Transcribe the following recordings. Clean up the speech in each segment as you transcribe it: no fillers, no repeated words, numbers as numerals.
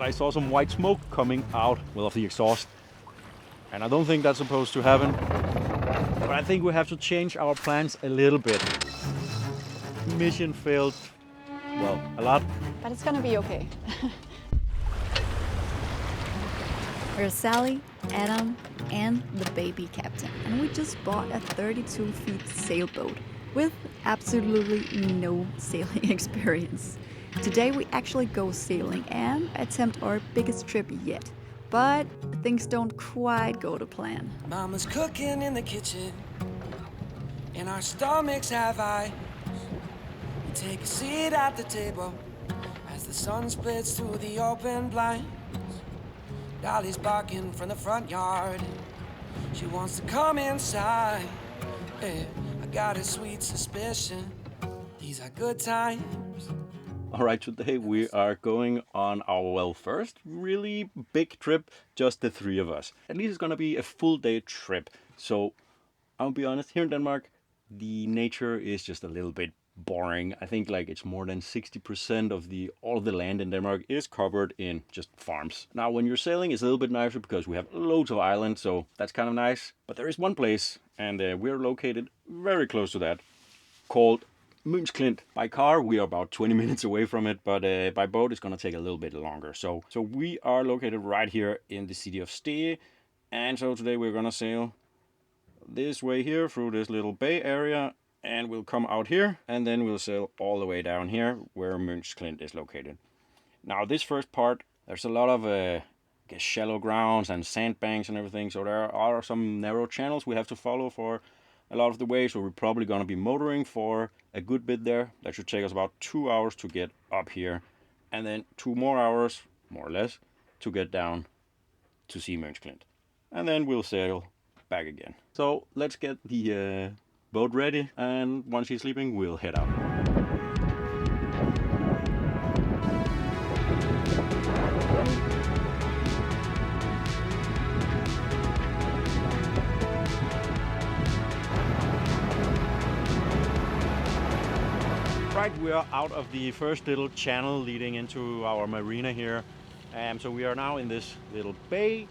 I saw some white smoke coming out of the exhaust, and I don't think that's supposed to happen, but I think we have to change our plans a little bit. Mission failed, well, a lot. But it's gonna be okay. We're Sally, Adam, and the baby captain, and we just bought a 32-foot sailboat with absolutely no sailing experience. Today we actually go sailing and attempt our biggest trip yet, but things don't quite go to plan. Mama's cooking in the kitchen, and our stomachs have eyes. We take a seat at the table as the sun splits through the open blinds. Dolly's barking from the front yard. She wants to come inside. Yeah, I got a sweet suspicion these are good times. All right, today we are going on our, first really big trip, just the three of us. At least it's gonna be a full day trip. So I'll be honest, here in Denmark, the nature is just a little bit boring. I think like it's more than 60% of all of the land in Denmark is covered in just farms. Now, when you're sailing, it's a little bit nicer because we have loads of islands, so that's kind of nice. But there is one place, and we're located very close to that, called Mønsklint. By car, we are about 20 minutes away from it, but by boat, it's gonna take a little bit longer. So we are located right here in the city of Stege, and so today we're gonna sail this way here through this little bay area, and we'll come out here, and then we'll sail all the way down here where Mønsklint is located. Now, this first part, there's a lot of shallow grounds and sandbanks and everything, so there are some narrow channels we have to follow for a lot of the way, so we're probably going to be motoring for a good bit there. That should take us about 2 hours to get up here, and then 2 more hours, more or less, to get down to see Mønsklint. And then we'll sail back again. So let's get the boat ready, and once she's sleeping, we'll head out. Right, we are out of the first little channel leading into our marina here. So we are now in this little bay,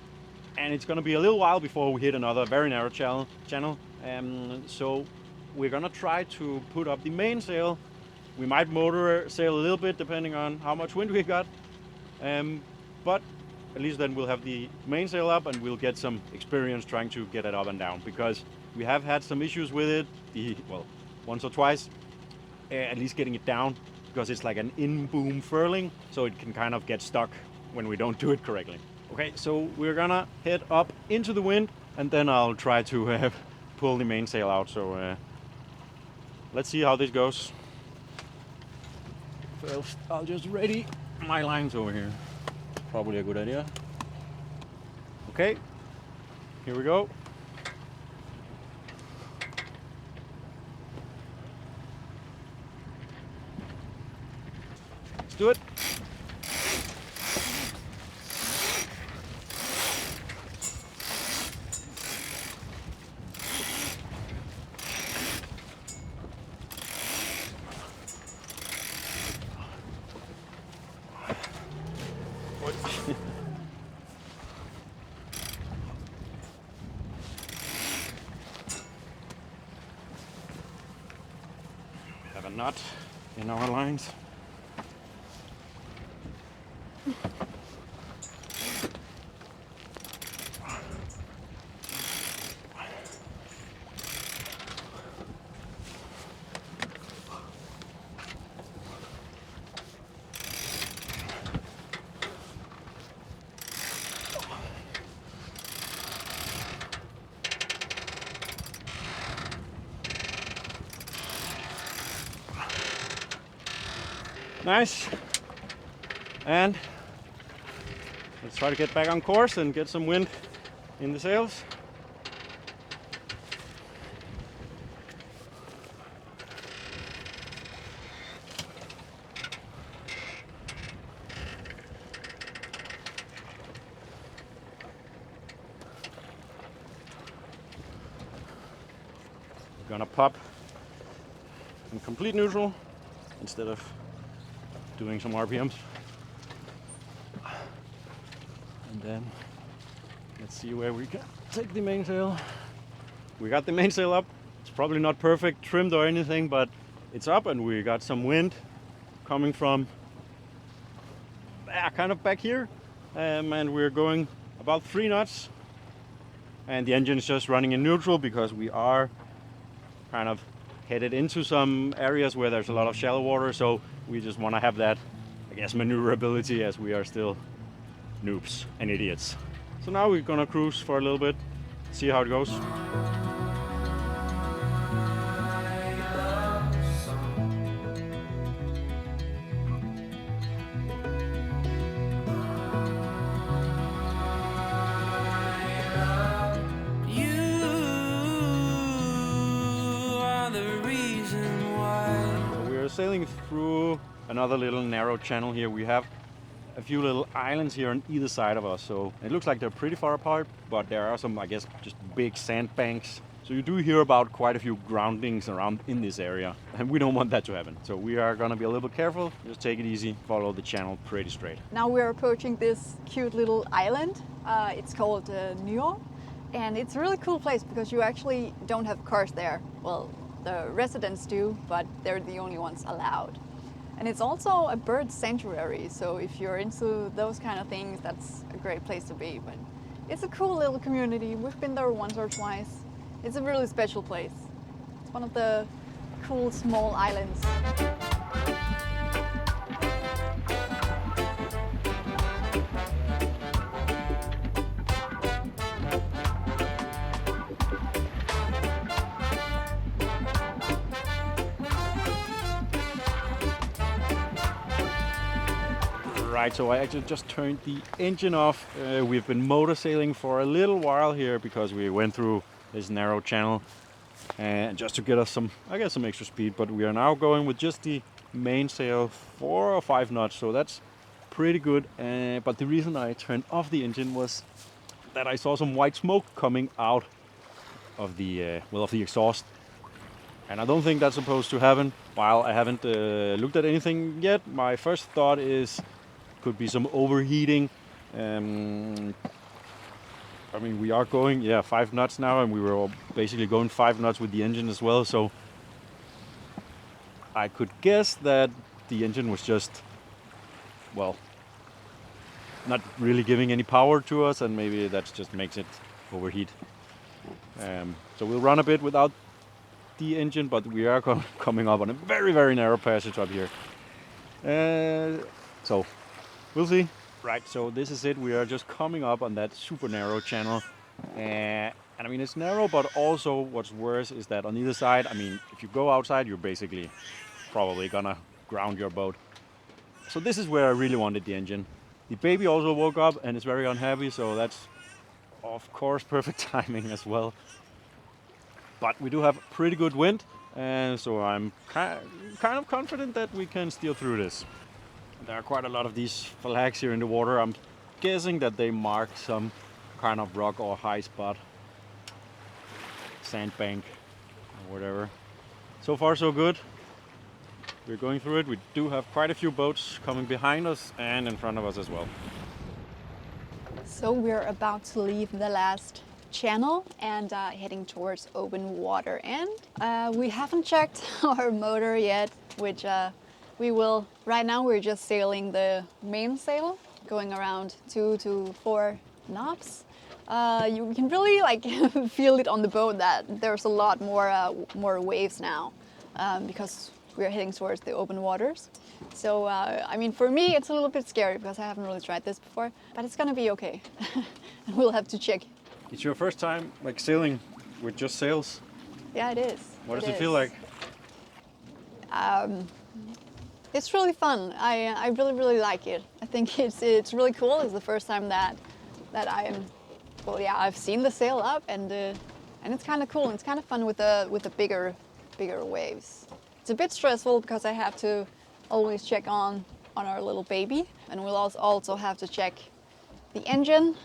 and it's gonna be a little while before we hit another very narrow channel. So we're gonna try to put up the mainsail. We might motor sail a little bit depending on how much wind we got. But at least then we'll have the mainsail up and we'll get some experience trying to get it up and down, because we have had some issues with it, once or twice. At least getting it down, because it's like an in-boom furling, so it can kind of get stuck when we don't do it correctly. Okay, so we're gonna head up into the wind, and then I'll try to pull the mainsail out. So let's see how this goes. First, I'll just ready my lines over here. Probably a good idea. Okay, here we go. Do it. We have a knot in our lines. Nice. And let's try to get back on course and get some wind in the sails. We're gonna pop in complete neutral instead of doing some RPMs. And then let's see where we can take the mainsail. We got the mainsail up. It's probably not perfect trimmed or anything, but it's up, and we got some wind coming from kind of back here. And we're going about 3 knots. And the engine is just running in neutral because we are kind of headed into some areas where there's a lot of shallow water. So we just want to have that, I guess, maneuverability, as we are still noobs and idiots. So now we're gonna cruise for a little bit, see how it goes. You are the reason why. So we're sailing through another little narrow channel here. We have a few little islands here on either side of us, so it looks like they're pretty far apart, but there are some, I guess, just big sandbanks. So you do hear about quite a few groundings around in this area, and we don't want that to happen. So we are gonna be a little bit careful, just take it easy, follow the channel pretty straight. Now we're approaching this cute little island. It's called Nyo, and it's a really cool place because you actually don't have cars there. Well, the residents do, but they're the only ones allowed. And it's also a bird sanctuary, so if you're into those kind of things, that's a great place to be. But it's a cool little community. We've been there once or twice. It's a really special place. It's one of the cool small islands. Right, so I actually just turned the engine off. We've been motor sailing for a little while here because we went through this narrow channel, and just to get us some, I guess, some extra speed. But we are now going with just the mainsail, 4 or 5 knots, so that's pretty good. But the reason I turned off the engine was that I saw some white smoke coming out of the of the exhaust, and I don't think that's supposed to happen. While I haven't looked at anything yet, my first thought is could be some overheating. I mean, we are going 5 knots now, and we were basically going 5 knots with the engine as well, so I could guess that the engine was just, well, not really giving any power to us, and maybe that just makes it overheat. So we'll run a bit without the engine, but we are coming up on a very, very narrow passage up here. So we'll see. Right, so this is it. We are just coming up on that super narrow channel. And I mean, it's narrow, but also what's worse is that on either side, I mean, if you go outside, you're basically probably gonna ground your boat. So this is where I really wanted the engine. The baby also woke up and is very unhappy, so that's, of course, perfect timing as well. But we do have pretty good wind, and so I'm kind of confident that we can steer through this. There are quite a lot of these flags here in the water. I'm guessing that they mark some kind of rock or high spot, sandbank, or whatever. So far, so good. We're going through it. We do have quite a few boats coming behind us and in front of us as well. So we're about to leave the last channel and heading towards open water. And we haven't checked our motor yet, which we will. Right now we're just sailing the mainsail, going around 2 to 4 knots. You can really feel it on the boat that there's a lot more waves now because we're heading towards the open waters. So I mean, for me it's a little bit scary because I haven't really tried this before, but it's gonna be okay. And we'll have to check. It's your first time sailing with just sails? Yeah, it is. What does it feel like? It's really fun. I really like it. I think it's really cool. It's the first time that I am. Well, yeah, I've seen the sail up, and it's kind of cool. And it's kind of fun with the bigger waves. It's a bit stressful because I have to always check on our little baby, and we'll also have to check the engine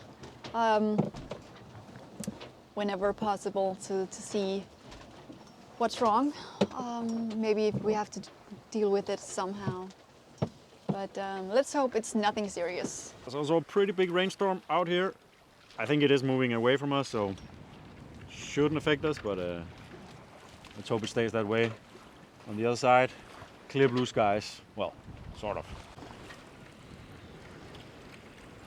whenever possible to see what's wrong. Maybe if we have to deal with it somehow. But let's hope it's nothing serious. There's also a pretty big rainstorm out here. I think it is moving away from us, so shouldn't affect us, but let's hope it stays that way. On the other side, clear blue skies. Well, sort of.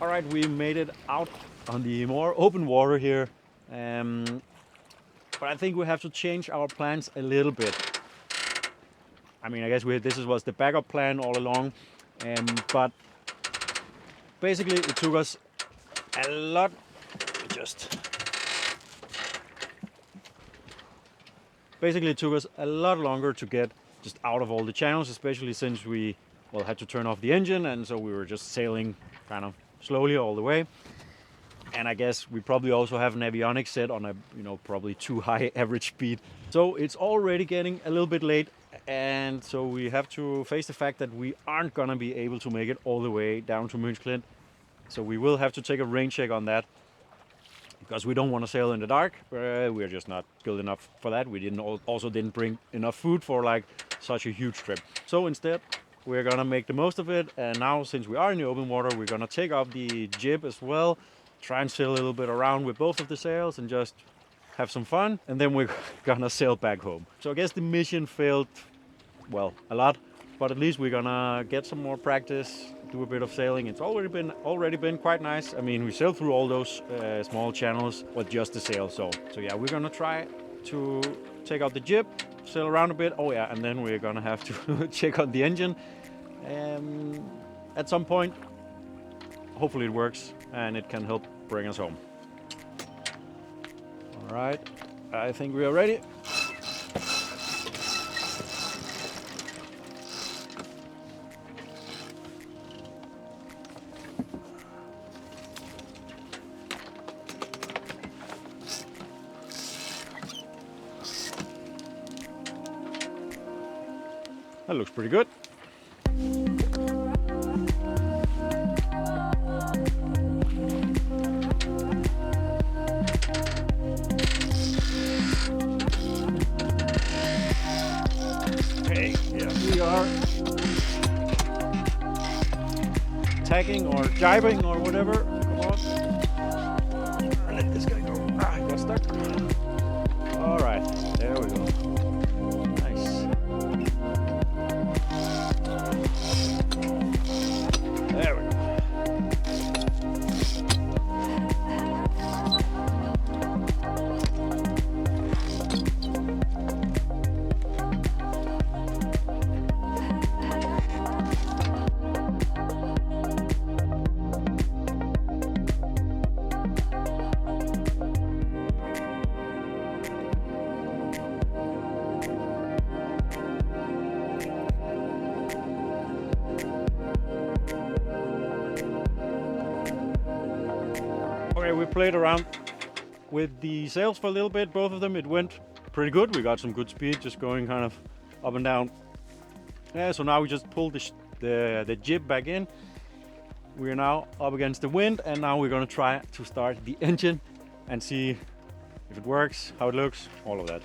All right, we made it out on the more open water here. But I think we have to change our plans a little bit. I mean, I guess this was the backup plan all along. But basically it took us a lot, basically it took us a lot longer to get just out of all the channels, especially since we had to turn off the engine, and so we were just sailing kind of slowly all the way. And I guess we probably also have an avionics set on a probably too high average speed, so it's already getting a little bit late, and so we have to face the fact that we aren't gonna be able to make it all the way down to Münchklint. So we will have to take a rain check on that, because we don't want to sail in the dark. We're just not skilled enough for that. We also didn't bring enough food for like such a huge trip. So instead, we're gonna make the most of it. And now, since we are in the open water, we're gonna take off the jib as well, try and sail a little bit around with both of the sails and just have some fun. And then we're gonna sail back home. So I guess the mission failed, well, a lot, but at least we're gonna get some more practice, do a bit of sailing. It's already been quite nice. I mean, we sailed through all those small channels with just the sail. So yeah, we're gonna try to take out the jib, sail around a bit. Oh yeah, and then we're gonna have to check on the engine at some point. Hopefully it works and it can help bring us home. All right, I think we are ready. That looks pretty good. Okay, here we are. Tagging or jibing or whatever. Come on. Let this guy go. I got stuck. All right, there we go. There we go. Okay, we played around with the sails for a little bit, both of them. It went pretty good. We got some good speed, just going kind of up and down. Yeah, so now we just pulled the jib back in. We are now up against the wind, and now we're gonna try to start the engine and see if it works, how it looks, all of that.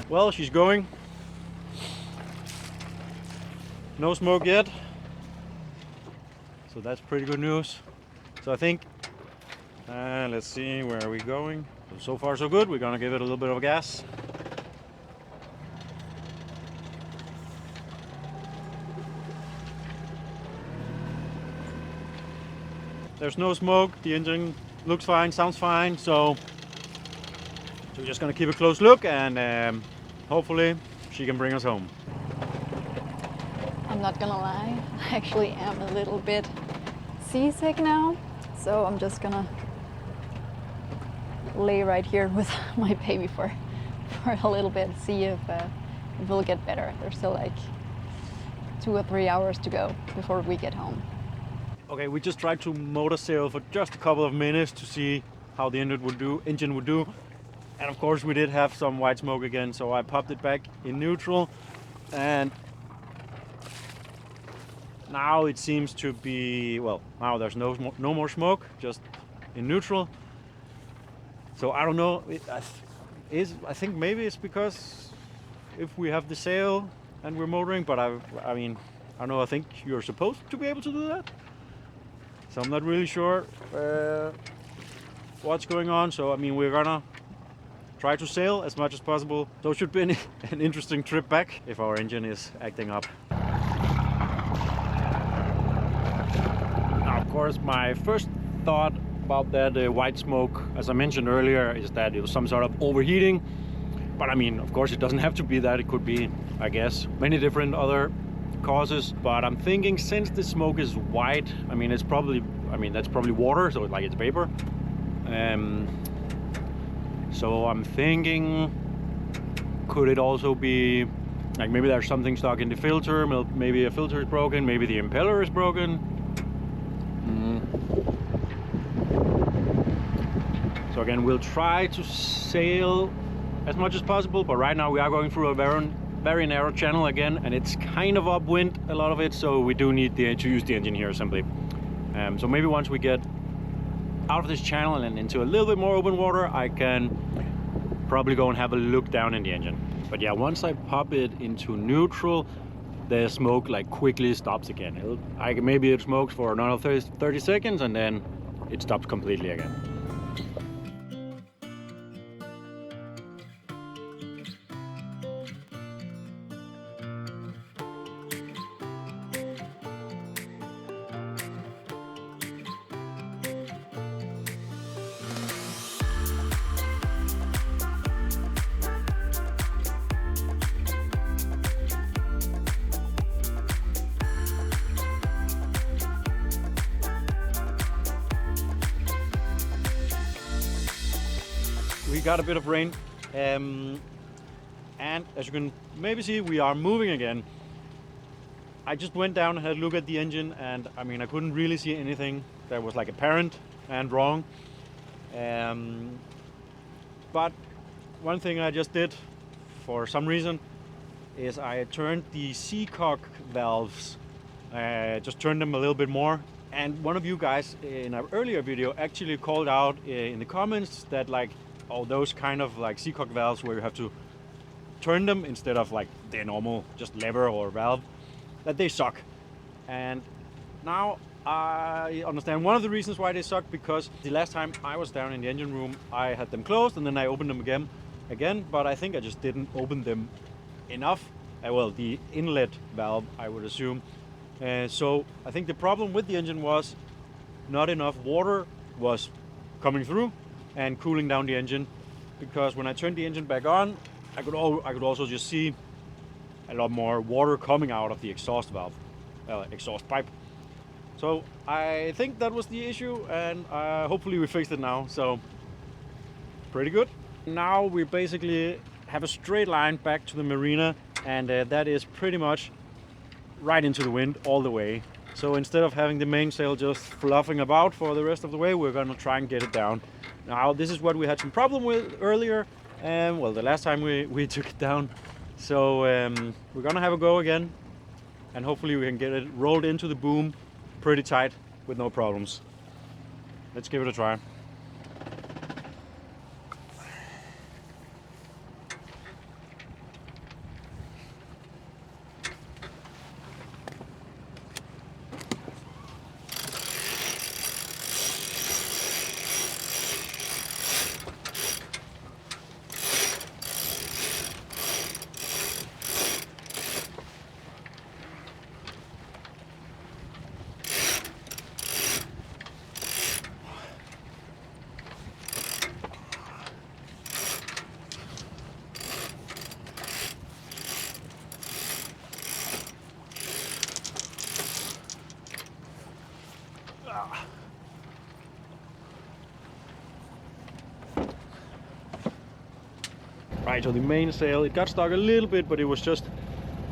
Well, she's going. No smoke yet. So that's pretty good news. So I think, let's see, where are we going? So far so good. We're gonna give it a little bit of gas. There's no smoke. The engine looks fine, sounds fine. So we're just gonna keep a close look, and hopefully she can bring us home. I'm not gonna lie, I actually am a little bit seasick now, so I'm just gonna lay right here with my baby for a little bit, see if it will get better. There's still like 2 or 3 hours to go before we get home. Okay, we just tried to motor sail for just a couple of minutes to see how the engine would do. And of course we did have some white smoke again, so I popped it back in neutral, and Now it seems to be, well, now there's no more smoke, just in neutral. So I don't know. I think maybe it's because if we have the sail and we're motoring, but I mean, I don't know. I think you're supposed to be able to do that. So I'm not really sure what's going on. So I mean, we're gonna try to sail as much as possible. So it should be an interesting trip back if our engine is acting up. Now, of course, my first thought about that white smoke, as I mentioned earlier, is that it was some sort of overheating. But I mean, of course, it doesn't have to be that. It could be, I guess, many different other causes. But I'm thinking, since the smoke is white, I mean, that's probably water, so like it's vapor. So I'm thinking, could it also be like maybe there's something stuck in the filter? Maybe a filter is broken. Maybe the impeller is broken. So again, we'll try to sail as much as possible, but right now we are going through a very narrow channel again, and it's kind of upwind, a lot of it, so we do need to use the engine here simply. So maybe once we get out of this channel and into a little bit more open water, I can probably go and have a look down in the engine. But yeah, once I pop it into neutral, the smoke like quickly stops again. Maybe it smokes for another 30 seconds and then it stops completely again. We got a bit of rain, and as you can maybe see, we are moving again. I just went down and had a look at the engine, and I mean, I couldn't really see anything that was like apparent and wrong. But one thing I just did for some reason is I turned the seacock valves, just turned them a little bit more. And one of you guys in an earlier video actually called out in the comments that like, all those kind of like seacock valves where you have to turn them instead of like the normal just lever or valve, that they suck. And now I understand one of the reasons why they suck, because the last time I was down in the engine room I had them closed and then I opened them again, but I think I just didn't open them enough. Well, the inlet valve, I would assume. So I think the problem with the engine was not enough water was coming through and cooling down the engine, because when I turned the engine back on, I could also just see a lot more water coming out of the exhaust valve, exhaust pipe. So I think that was the issue, and hopefully we fixed it now. So pretty good. Now we basically have a straight line back to the marina, and that is pretty much right into the wind all the way. So instead of having the mainsail just fluffing about for the rest of the way, we're gonna try and get it down. Now this is what we had some problem with earlier, well, the last time we took it down. So we're gonna have a go again, and hopefully we can get it rolled into the boom pretty tight with no problems. Let's give it a try. Right, so the mainsail, it got stuck a little bit, but it was just,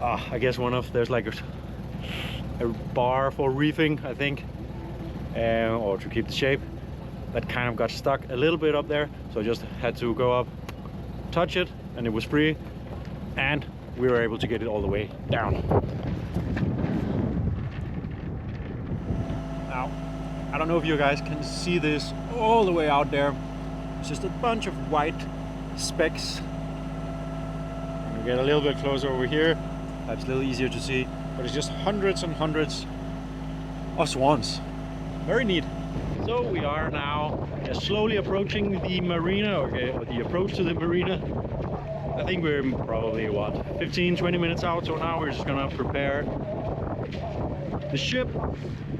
I guess there's like a bar for reefing, I think, or to keep the shape. That kind of got stuck a little bit up there, so I just had to go up, touch it, and it was free, and we were able to get it all the way down. I don't know if you guys can see this all the way out there. It's just a bunch of white specks. And we get a little bit closer over here. That's a little easier to see, but it's just hundreds and hundreds of swans. Very neat. So we are now slowly approaching the marina, or the approach to the marina. I think we're probably, what, 15-20 minutes out, so now we're just gonna prepare the ship,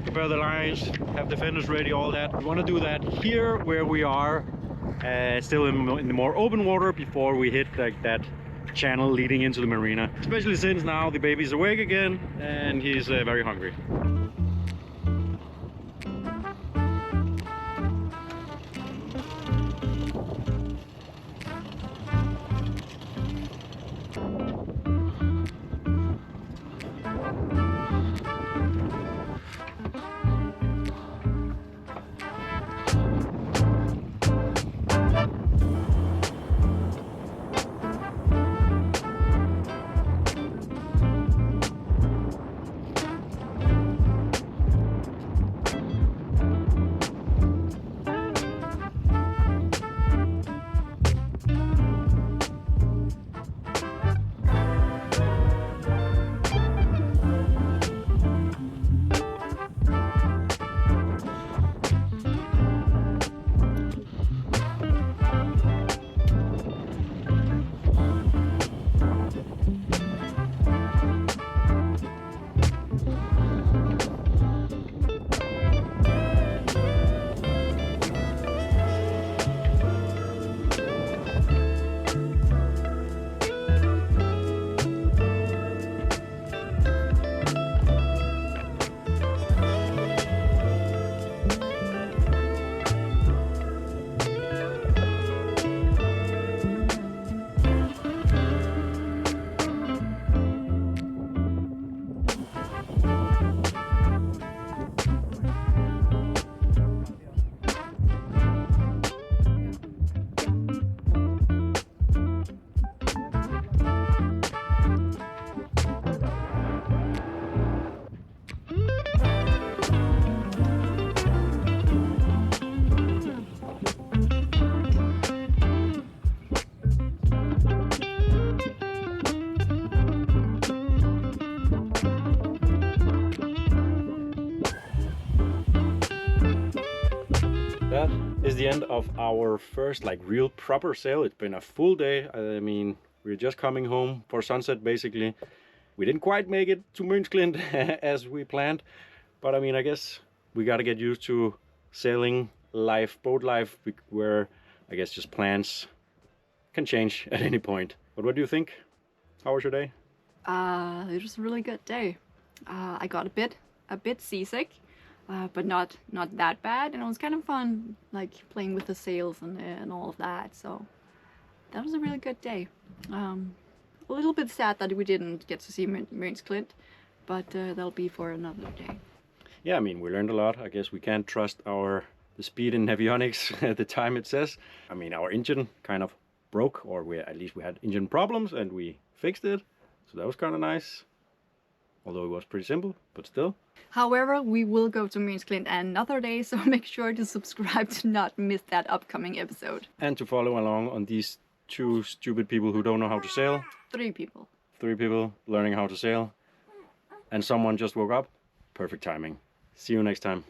prepare the lines, have the fenders ready, all that. We want to do that here where we are, still in the more open water before we hit like that channel leading into the marina. Especially since now the baby's awake again and he's very hungry. That is the end of our first real proper sail. It's been a full day. I mean, we're just coming home for sunset basically. We didn't quite make it to Mønsklint as we planned, but I mean, I guess we got to get used to sailing life, boat life, where I guess just plans can change at any point. But what do you think? How was your day? It was a really good day. I got a bit seasick, but not that bad, and it was kind of fun, like playing with the sails and all of that. So that was a really good day. A little bit sad that we didn't get to see Mønsklint, but that'll be for another day. Yeah, I mean, we learned a lot. I guess we can't trust the speed in avionics at the time it says. I mean, our engine kind of broke, or at least we had engine problems, and we fixed it. So that was kind of nice. Although it was pretty simple, but still. However, we will go to Mønsklint another day, so make sure to subscribe to not miss that upcoming episode. And to follow along on these two stupid people who don't know how to sail. 3 people. 3 people learning how to sail. And someone just woke up. Perfect timing. See you next time.